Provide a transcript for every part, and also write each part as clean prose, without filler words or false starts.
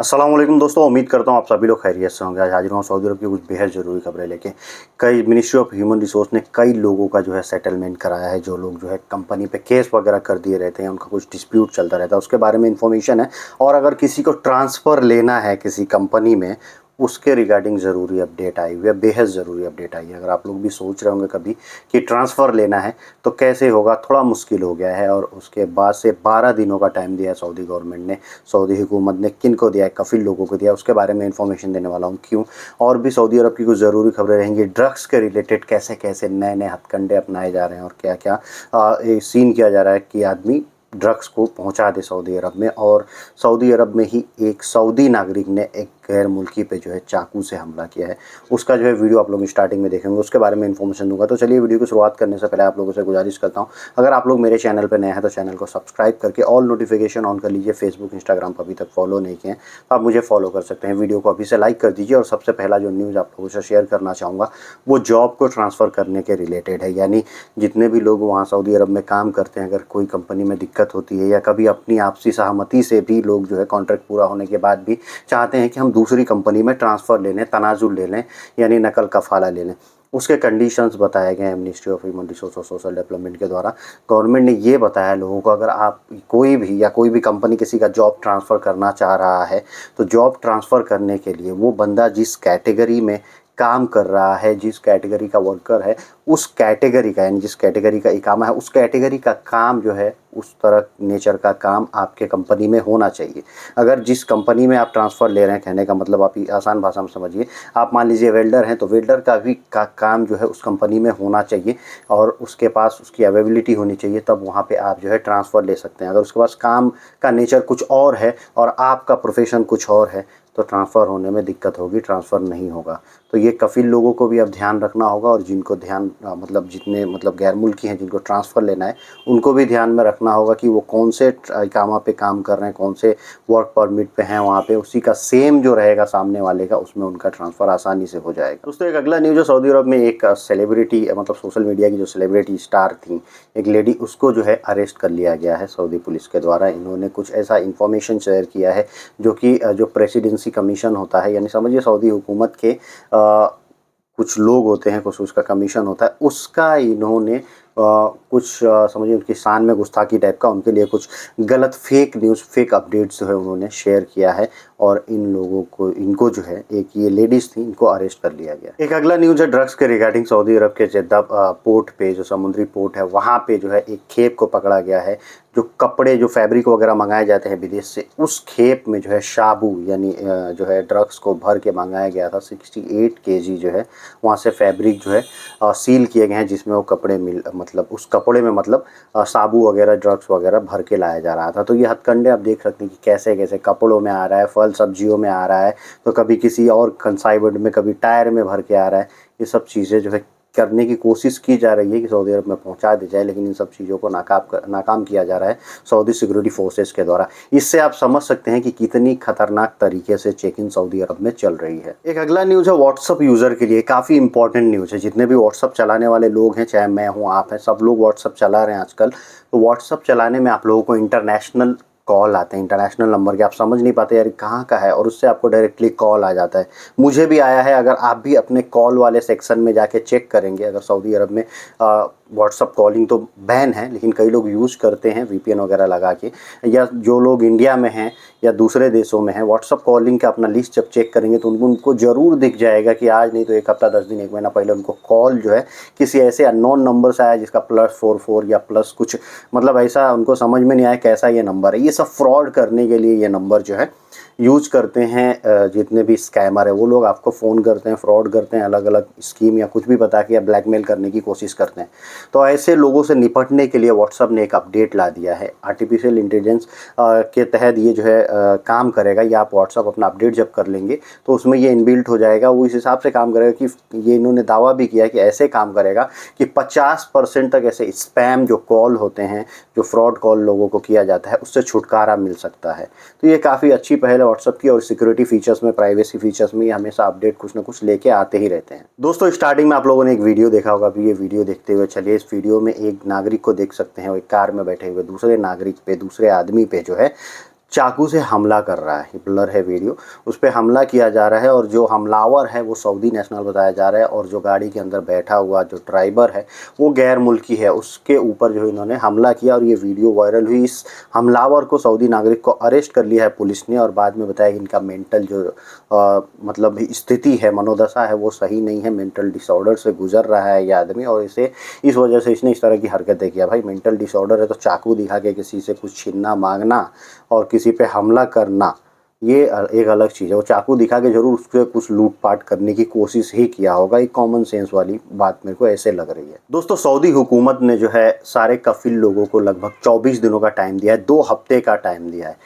अस्सलाम वालेकुम दोस्तों, उम्मीद करता हूँ आप सभी लोग खैरियत से होंगे। आज हाजिर हूँ सऊदी अरब की कुछ बेहद ज़रूरी खबरें लेके। कई मिनिस्ट्री ऑफ ह्यूमन रिसोर्स ने कई लोगों का जो है सेटलमेंट कराया है। जो लोग जो है कंपनी पे केस वगैरह कर दिए रहते हैं, उनका कुछ डिस्प्यूट चलता रहता है, उसके बारे में इन्फॉर्मेशन है। और अगर किसी को ट्रांसफ़र लेना है किसी कंपनी में, उसके रिगार्डिंग ज़रूरी अपडेट आई हुई है, बेहद ज़रूरी अपडेट आई है। अगर आप लोग भी सोच रहे होंगे कभी कि ट्रांसफ़र लेना है तो कैसे होगा, थोड़ा मुश्किल हो गया है। और उसके बाद से 12 दिनों का टाइम दिया है सऊदी गवर्नमेंट ने, सऊदी हुकूमत ने। किन को दिया है? कफ़िल लोगों को दिया है। उसके बारे में इन्फॉर्मेशन देने वाला हूँ। क्यों? और भी सऊदी अरब की कुछ ज़रूरी खबरें रहेंगी। ड्रग्स के रिलेटेड कैसे कैसे नए नए हथकंडे अपनाए जा रहे हैं और क्या क्या सीन किया जा रहा है कि आदमी ड्रग्स को पहुंचा दे सऊदी अरब में। और सऊदी अरब में ही एक सऊदी नागरिक ने एक गैर मुल्की पे जो है चाकू से हमला किया है। उसका जो है वीडियो आप लोग स्टार्टिंग में देखेंगे, उसके बारे में इन्फॉर्मेशन दूंगा। तो चलिए वीडियो की शुरुआत करने से पहले आप लोगों से गुजारिश करता हूँ, अगर आप लोग मेरे चैनल पर नए हैं तो चैनल को सब्सक्राइब करके ऑल नोटिफिकेशन ऑन कर लीजिए। फेसबुक इंस्टाग्राम पर अभी तक फॉलो नहीं किए हैं तो आप मुझे फॉलो कर सकते हैं। वीडियो को अभी से लाइक कर दीजिए। और सबसे पहला जो न्यूज़ आप लोगों से शेयर करना चाहूँगा वो जॉब को ट्रांसफ़र करने के रिलेटेड है। यानी जितने भी लोग वहाँ सऊदी अरब में काम करते हैं, अगर कोई कंपनी में दिक्कत होती है या कभी अपनी आपसी सहमति से भी लोग जो है कॉन्ट्रैक्ट पूरा होने के बाद भी चाहते हैं कि हम दूसरी कंपनी में ट्रांसफ़र ले लें, तनाजुल ले लें, यानी नकल कफ़ाला ले लें, उसके कंडीशंस बताए गए हैं मिनिस्ट्री ऑफ ह्यूमन रिसोर्स और सोशल डेवलपमेंट के द्वारा। गवर्नमेंट ने ये बताया लोगों को, अगर आप कोई भी कंपनी किसी का जॉब ट्रांसफ़र करना चाह रहा है तो जॉब ट्रांसफ़र करने के लिए वो बंदा जिस कैटेगरी में काम कर रहा है, जिस कैटेगरी का वर्कर है, उस कैटेगरी का, यानी जिस कैटेगरी का इकामा है, उस कैटेगरी का काम जो है, उस तरह नेचर का काम आपके कंपनी में होना चाहिए। अगर जिस कंपनी में आप ट्रांसफ़र ले रहे हैं, कहने का मतलब आप आसान भाषा में समझिए, आप मान लीजिए वेल्डर हैं तो वेल्डर का भी काम जो है उस कंपनी में होना चाहिए और उसके पास उसकी अवेलेबिलिटी होनी चाहिए, तब वहाँ पे आप जो है ट्रांसफ़र ले सकते हैं। अगर उसके पास काम का नेचर कुछ और है और आपका प्रोफेशन कुछ और है तो ट्रांसफ़र होने में दिक्कत होगी, ट्रांसफ़र नहीं होगा। तो ये कफ़िल लोगों को भी अब ध्यान रखना होगा। और जिनको ध्यान मतलब जितने मतलब गैर मुल्की हैं जिनको ट्रांसफ़र लेना है, उनको भी ध्यान में रखना होगा कि वो कौन से इकामा पे काम कर रहे हैं, कौन से वर्क परमिट पे हैं वहाँ पे, उसी का सेम जो रहेगा सामने वाले का, उसमें उनका ट्रांसफ़र आसानी से हो जाएगा। दोस्तों, एक अगला न्यूज़ है सऊदी अरब में एक सेलिब्रिटी, मतलब सोशल मीडिया की जो सेलिब्रिटी स्टार थी, एक लेडी, उसको जो है अरेस्ट कर लिया गया है सऊदी पुलिस के द्वारा। इन्होंने कुछ ऐसा इन्फॉर्मेशन शेयर किया है जो कि जो प्रेसिडेंसी कमीशन होता है, यानी समझिए सऊदी हुकूमत के कुछ लोग होते हैं, कुछ उसका कमीशन होता है, उसका इन्होंने कुछ समझिए उनकी शान में गुस्ताखी टाइप का, उनके लिए कुछ गलत फेक न्यूज़, फेक अपडेट्स जो है उन्होंने शेयर किया है। और इन लोगों को, इनको जो है, एक ये लेडीज़ थी, इनको अरेस्ट कर लिया गया। एक अगला न्यूज़ है ड्रग्स के रिगार्डिंग। सऊदी अरब के जद्दा पोर्ट पे, जो समुद्री पोर्ट है, वहाँ पे जो है एक खेप को पकड़ा गया है। जो कपड़े, जो फैब्रिक वगैरह मंगाए जाते हैं विदेश से, उस खेप में जो है शाबू यानी जो है ड्रग्स को भर के मंगाया गया था। 68 केजी जो है वहाँ से फैब्रिक जो है सील किए गए हैं, जिसमें वो कपड़े मतलब उस कपड़े में मतलब साबु वगैरह, ड्रग्स वगैरह भर के लाया जा रहा था। तो ये हथकंडे आप देख सकते हैं कि कैसे कैसे कपड़ों में आ रहा है, फल सब्जियों में आ रहा है, तो कभी किसी और कंसाइनमेंट में, कभी टायर में भर के आ रहा है। ये सब चीज़ें जो है करने की कोशिश की जा रही है कि सऊदी अरब में पहुंचा दी जाए, लेकिन इन सब चीज़ों को नाकाम किया जा रहा है सऊदी सिक्योरिटी फोर्सेस के द्वारा। इससे आप समझ सकते हैं कि कितनी खतरनाक तरीके से चेकिंग सऊदी अरब में चल रही है। एक अगला न्यूज़ है व्हाट्सअप यूज़र के लिए, काफ़ी इंपॉर्टेंट न्यूज़ है। जितने भी व्हाट्सअप चलाने वाले लोग हैं, चाहे मैं हूँ, आप हैं, सब लोग व्हाट्सअप चला रहे हैं आजकल। तो व्हाट्सअप चलाने में आप लोगों को इंटरनेशनल कॉल आते हैं, इंटरनेशनल नंबर के। आप समझ नहीं पाते यार कहाँ का है, और उससे आपको डायरेक्टली कॉल आ जाता है। मुझे भी आया है। अगर आप भी अपने कॉल वाले सेक्शन में जाके चेक करेंगे, अगर सऊदी अरब में व्हाट्सअप कॉलिंग तो बैन है, लेकिन कई लोग यूज़ करते हैं वीपीएन वगैरह लगा के, या जो लोग इंडिया में हैं या दूसरे देशों में हैं, व्हाट्सअप कॉलिंग का अपना लिस्ट जब चेक करेंगे तो उनको ज़रूर दिख जाएगा कि आज नहीं तो एक हफ्ता, 10 दिन, एक महीना पहले उनको कॉल जो है किसी ऐसे अननोन नंबर से आया जिसका +44 या प्लस कुछ, मतलब ऐसा उनको समझ में नहीं आया कैसा ये नंबर है। ये सब फ्रॉड करने के लिए ये नंबर जो है यूज़ करते हैं। जितने भी स्कैमर है वो लोग आपको फ़ोन करते हैं, फ्रॉड करते हैं, अलग अलग स्कीम या कुछ भी बता के या ब्लैकमेल करने की कोशिश करते हैं। तो ऐसे लोगों से निपटने के लिए व्हाट्सअप ने एक अपडेट ला दिया है। आर्टिफिशियल इंटेलिजेंस के तहत ये जो है काम करेगा। ये आप व्हाट्सअप अपना अपडेट जब कर लेंगे तो उसमें ये इनबिल्ट हो जाएगा। वो इस हिसाब से काम करेगा कि ये इन्होंने दावा भी किया कि ऐसे काम करेगा कि 50% तक ऐसे स्पैम जो कॉल होते हैं, जो फ्रॉड कॉल लोगों को किया जाता है, उससे छुटकारा मिल सकता है। तो ये काफ़ी अच्छी पहल है व्हाट्सअप की, और सिक्योरिटी फीचर्स में, प्राइवेसी फीचर्स में हमेशा अपडेट कुछ ना कुछ लेके आते ही रहते हैं। दोस्तों स्टार्टिंग में आप लोगों ने एक वीडियो देखा होगा, अभी ये वीडियो देखते हुए चलिए इस वीडियो में एक नागरिक को देख सकते हैं, वो एक कार में बैठे हुए दूसरे नागरिक पे, दूसरे आदमी पे जो है चाकू से हमला कर रहा है। ब्लर है वीडियो, उस पर हमला किया जा रहा है और जो हमलावर है वो सऊदी नेशनल बताया जा रहा है, और जो गाड़ी के अंदर बैठा हुआ जो ड्राइवर है वो गैर मुल्की है, उसके ऊपर जो इन्होंने हमला किया और ये वीडियो वायरल हुई। इस हमलावर को, सऊदी नागरिक को अरेस्ट कर लिया है पुलिस ने, और बाद में बताया कि इनका मेंटल जो मतलब स्थिति है, मनोदशा है, वो सही नहीं है, मेंटल डिसऑर्डर से गुजर रहा है ये आदमी, और इसे इस वजह से इसने इस तरह की हरकतें किया। भाई मेंटल डिसऑर्डर है तो चाकू दिखा के किसी से कुछ छीनना मांगना और किसी पे हमला करना, ये एक अलग चीज़ है। वो चाकू दिखा के ज़रूर उसके कुछ लूटपाट करने की कोशिश ही किया होगा। एक कॉमन सेंस वाली बात मेरे को ऐसे लग रही है। दोस्तों सऊदी हुकूमत ने जो है सारे कफिल लोगों को लगभग 24 दिनों का टाइम दिया है, 2 हफ्ते का टाइम दिया है।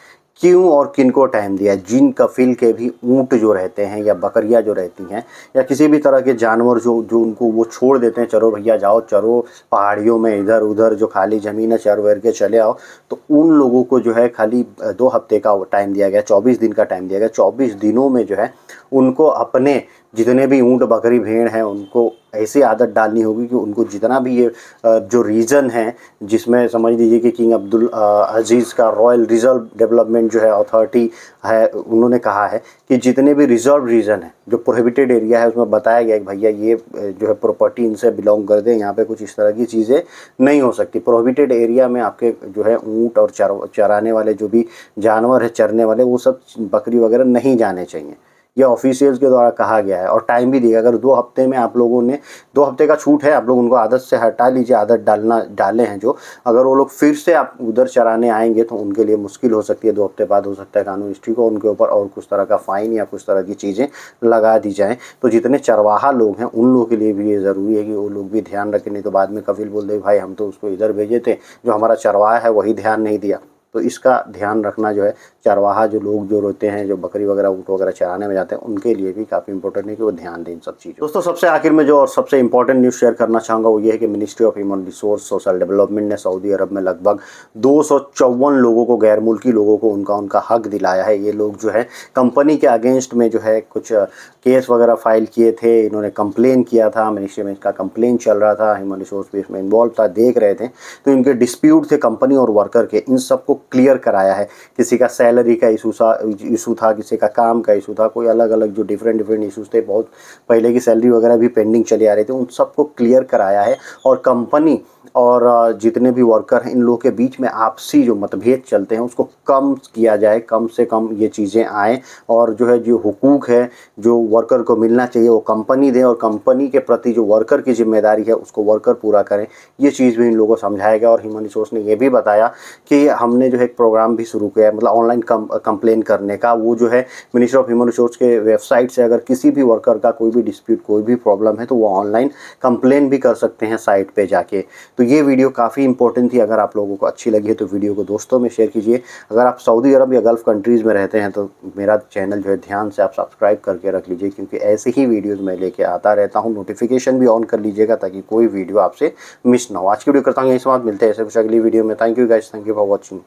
क्यों और किन को टाइम दिया है? जिन कफिल के भी ऊँट जो रहते हैं या बकरियां जो रहती हैं या किसी भी तरह के जानवर जो उनको वो छोड़ देते हैं, चलो भैया जाओ चरो पहाड़ियों में, इधर उधर जो खाली ज़मीन है चर वेर के चले आओ, तो उन लोगों को जो है खाली 2 हफ्ते का टाइम दिया गया, 24 दिन का टाइम दिया गया। 24 दिनों में जो है उनको अपने जितने भी ऊँट बकरी भेड़ हैं उनको ऐसी आदत डालनी होगी कि उनको जितना भी ये जो रीजन है, जिसमें समझ लीजिए कि किंग अब्दुल अजीज़ का रॉयल रिजर्व डेवलपमेंट जो है अथॉरिटी है, उन्होंने कहा है कि जितने भी रिजर्व रीजन है, जो प्रोहिबिटेड एरिया है, उसमें बताया गया कि भैया ये जो है प्रॉपर्टी इनसे बिलोंग कर दे, यहाँ पे कुछ इस तरह की चीज़ें नहीं हो सकती। प्रोहिबिटेड एरिया में आपके जो है ऊँट और चराने वाले जो भी जानवर है, चरने वाले, वो सब बकरी वगैरह नहीं जाने चाहिए। यह ऑफिशियल्स के द्वारा कहा गया है, और टाइम भी दिया। अगर 2 हफ्ते में आप लोगों ने 2 हफ्ते का छूट है, आप लोग उनको आदत से हटा लीजिए, आदत डाले हैं जो, अगर वो लोग फिर से आप उधर चराने आएंगे तो उनके लिए मुश्किल हो सकती है। 2 हफ्ते बाद हो सकता है कानून हिस्ट्री को उनके ऊपर और कुछ तरह का फ़ाइन या कुछ तरह की चीज़ें लगा दी जाएँ। तो जितने चरवाहा लोग हैं उन लोगों के लिए भी ये ज़रूरी है कि वो लोग भी ध्यान रखें, नहीं तो बाद में कफिल बोल दे भाई हम तो उसको इधर भेजे थे, जो हमारा चरवाहा है वही ध्यान नहीं दिया। तो इसका ध्यान रखना जो है, चरवाहा जो लोग जो रहते हैं, जो बकरी वगैरह ऊँट वगैरह चराने में जाते हैं, उनके लिए भी काफ़ी इंपॉर्टेंट है कि वो ध्यान दें इन सब चीज़ों। दोस्तों सबसे आखिर में जो और सबसे इंपॉर्टेंट न्यूज़ शेयर करना चाहूँगा वो ये है कि ministry of human resource social development ने सऊदी अरब में लगभग 254 लोगों को, गैर मुल्की लोगों को उनका हक दिलाया है। ये लोग जो है कंपनी के अगेंस्ट में जो है कुछ केस वगैरह फाइल किए थे, इन्होंने कंप्लेन किया था, मिनिस्ट्री में इसका कंप्लेन चल रहा था, ह्यूमन रिसोर्स भी इसमें इन्वॉल्व था, देख रहे थे, तो इनके डिस्प्यूट थे कंपनी और वर्कर के, इन सबको क्लियर कराया है। किसी का सैलरी का इशू था, किसी का काम का इशू था, कोई अलग अलग जो डिफरेंट इशूज़ थे, बहुत पहले की सैलरी वगैरह भी पेंडिंग चली आ रही थी, उन सबको क्लियर कराया है। और कंपनी और जितने भी वर्कर हैं इन लोगों के बीच में आपसी जो मतभेद चलते हैं उसको कम किया जाए, कम से कम ये चीज़ें आएँ, और जो है जो हुकूक है जो वर्कर को मिलना चाहिए वो कंपनी दे, और कंपनी के प्रति जो वर्कर की जिम्मेदारी है उसको वर्कर पूरा करें। ये चीज़ भी इन लोगों को समझाया गया। और ह्यूमन रिसोर्स ने ये भी बताया कि हमने जो है एक प्रोग्राम भी शुरू किया है, मतलब ऑनलाइन कंप्लेन करने का। वो जो है मिनिस्ट्री ऑफ ह्यूमन रिसोर्स के वेबसाइट से अगर किसी भी वर्कर का कोई भी डिस्प्यूट, कोई भी प्रॉब्लम है, तो वो ऑनलाइन कंप्लेन भी कर सकते हैं साइट पे जाके। तो ये वीडियो काफ़ी इंपॉर्टेंट थी। अगर आप लोगों को अच्छी लगी है तो वीडियो को दोस्तों में शेयर कीजिए। अगर आप सऊदी अरब या गल्फ़ कंट्रीज़ में रहते हैं तो मेरा चैनल जो है ध्यान से आप सब्सक्राइब करके रख लीजिए, क्योंकि ऐसे ही वीडियोज़ मैं लेके आता रहता हूँ। नोटिफिकेशन भी ऑन कर लीजिएगा ताकि कोई वीडियो आपसे मिस ना हो। आज की वीडियो करता हूँ यही समाप्त, मिलते हैं ऐसे कुछ अगली वीडियो में। Thank you guys, thank you for watching.